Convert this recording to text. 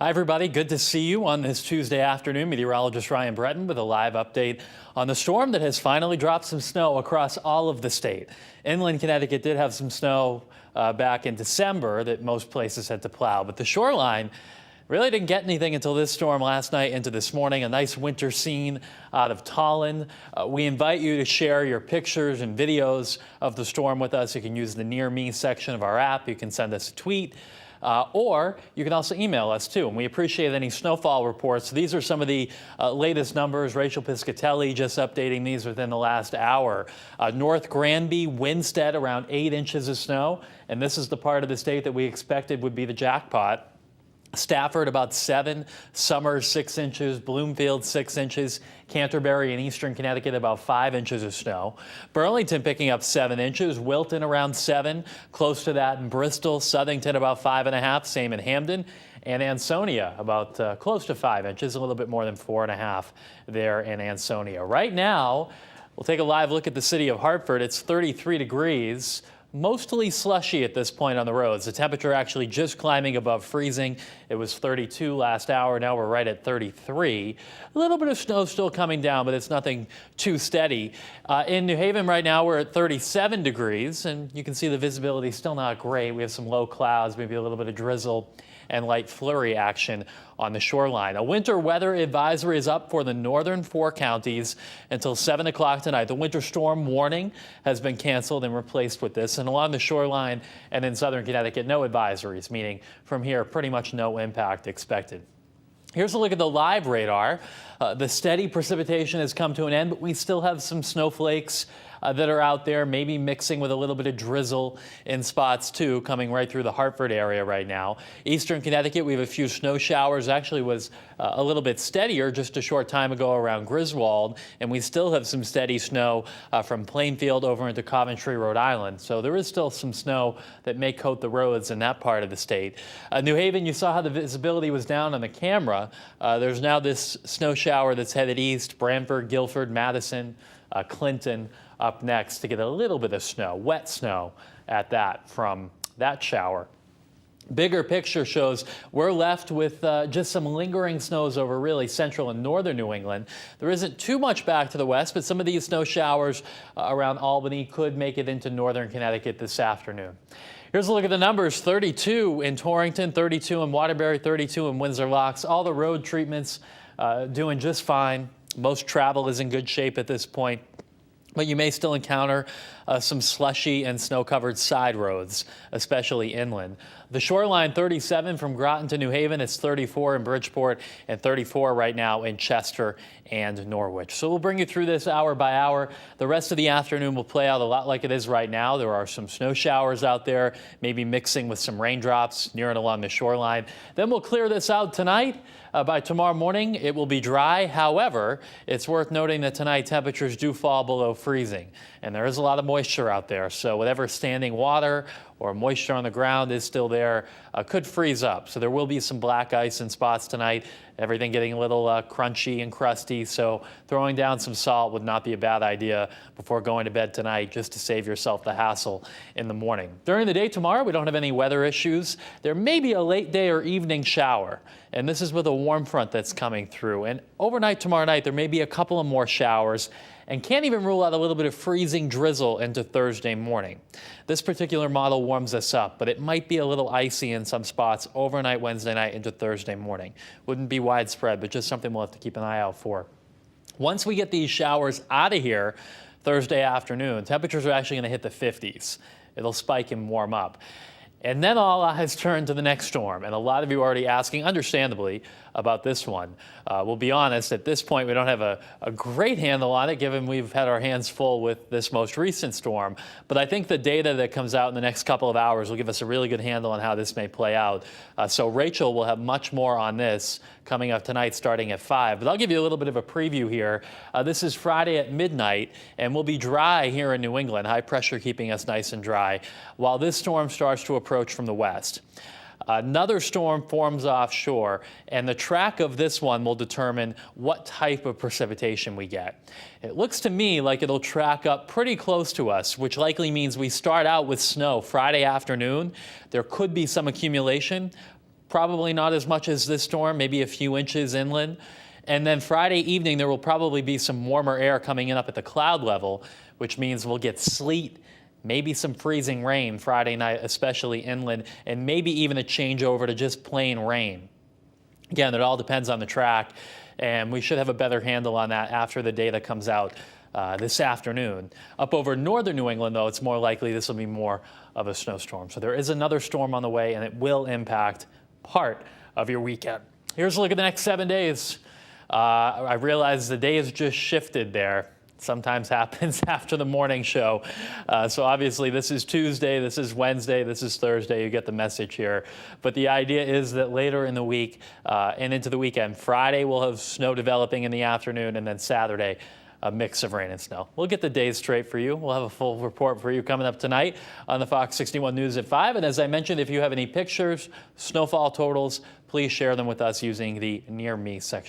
Hi, everybody. Good to see you on this Tuesday afternoon. Meteorologist Ryan Breton with a live update on the storm that has finally dropped some snow across all of the state. Inland Connecticut did have some snow back in December that most places had to plow, but the shoreline really didn't get anything until this storm last night into this morning. A nice winter scene out of Tallinn. We invite you to share your pictures and videos of the storm with us. You can use the Near Me section of our app. You can send us a tweet. Or you can also email us too, and we appreciate any snowfall reports. These are some of the latest numbers. Rachel Piscatelli just updating these within the last hour. North Granby, Winstead, around 8 inches of snow, and this is the part of the state that we expected would be the jackpot. Stafford about 7, Summers 6 inches, Bloomfield 6 inches, Canterbury and Eastern Connecticut about 5 inches of snow. Burlington picking up 7 inches, Wilton around 7, close to that in Bristol, Southington about 5.5, same in Hamden, and Ansonia about close to 5 inches, a little bit more than 4.5 there in Ansonia. Right now, we'll take a live look at the city of Hartford. It's 33 degrees. Mostly slushy at this point on the roads. The temperature actually just climbing above freezing. It was 32 last hour. Now we're right at 33. A little bit of snow still coming down, but it's nothing too steady. In New Haven right now we're at 37 degrees, and you can see the visibility is still not great. We have some low clouds, maybe a little bit of drizzle and light flurry action on the shoreline. A winter weather advisory is up for the northern 4 counties until 7 o'clock tonight. The winter storm warning has been canceled and replaced with this. And along the shoreline and in southern Connecticut, no advisories, meaning from here, pretty much no impact expected. Here's a look at the live radar. The steady precipitation has come to an end, but we still have some snowflakes that are out there, maybe mixing with a little bit of drizzle in spots too, coming right through the Hartford area right now. Eastern Connecticut, we have a few snow showers. Actually was a little bit steadier just a short time ago around Griswold, and we still have some steady snow from Plainfield over into Coventry, Rhode Island. So there is still some snow that may coat the roads in that part of the state. New Haven, you saw how the visibility was down on the camera. There's now this snow shower that's headed east, Branford, Guilford, Madison, Clinton up next to get a little bit of snow, wet snow at that from that shower. Bigger picture shows we're left with just some lingering snows over really central and northern New England. There isn't too much back to the west, but some of these snow showers around Albany could make it into northern Connecticut this afternoon. Here's a look at the numbers. 32 in Torrington, 32 in Waterbury, 32 in Windsor Locks. All the road treatments doing just fine. Most travel is in good shape at this point, but you may still encounter some slushy and snow-covered side roads, especially inland. The shoreline 37 from Groton to New Haven. It's 34 in Bridgeport and 34 right now in Chester and Norwich. So we'll bring you through this hour by hour. The rest of the afternoon will play out a lot like it is right now. There are some snow showers out there, maybe mixing with some raindrops near and along the shoreline. Then we'll clear this out tonight. By tomorrow morning, it will be dry. However, it's worth noting that tonight temperatures do fall below freezing, and there is a lot of moisture out there. So whatever standing water or moisture on the ground is still there could freeze up. So there will be some black ice in spots tonight. Everything getting a little crunchy and crusty. So throwing down some salt would not be a bad idea before going to bed tonight, just to save yourself the hassle in the morning. During the day tomorrow, we don't have any weather issues. There may be a late day or evening shower, and this is with a warm front that's coming through. And overnight tomorrow night, there may be a couple of more showers, and can't even rule out a little bit of freezing drizzle into Thursday morning. This particular model warms us up, but it might be a little icy in some spots overnight Wednesday night into Thursday morning. Wouldn't be widespread, but just something we'll have to keep an eye out for. Once we get these showers out of here Thursday afternoon, temperatures are actually going to hit the 50s. It'll spike and warm up. And then all eyes turn to the next storm, and a lot of you are already asking, understandably, about this one. We'll be honest, at this point we don't have a great handle on it, given we've had our hands full with this most recent storm. But I think the data that comes out in the next couple of hours will give us a really good handle on how this may play out. So Rachel will have much more on this coming up tonight starting at 5. But I'll give you a little bit of a preview here. This is Friday at midnight, and we'll be dry here in New England, high pressure keeping us nice and dry, while this storm starts to approach from the west. Another storm forms offshore, and the track of this one will determine what type of precipitation we get. It looks to me like it'll track up pretty close to us, which likely means we start out with snow Friday afternoon. There could be some accumulation, probably not as much as this storm, maybe a few inches inland. And then Friday evening, there will probably be some warmer air coming in up at the cloud level, which means we'll get sleet, maybe some freezing rain Friday night, especially inland, and maybe even a changeover to just plain rain. Again, it all depends on the track, and we should have a better handle on that after the data comes out this afternoon. Up over northern New England, though, it's more likely this will be more of a snowstorm. So there is another storm on the way, and it will impact part of your weekend. Here's a look at the next 7 days. I realize the day has just shifted there. Sometimes happens after the morning show. So obviously this is Tuesday, this is Wednesday, this is Thursday. You get the message here. But the idea is that later in the week and into the weekend, Friday we'll have snow developing in the afternoon, and then Saturday a mix of rain and snow. We'll get the days straight for you. We'll have a full report for you coming up tonight on the Fox 61 News at 5. And as I mentioned, if you have any pictures, snowfall totals, please share them with us using the Near Me section.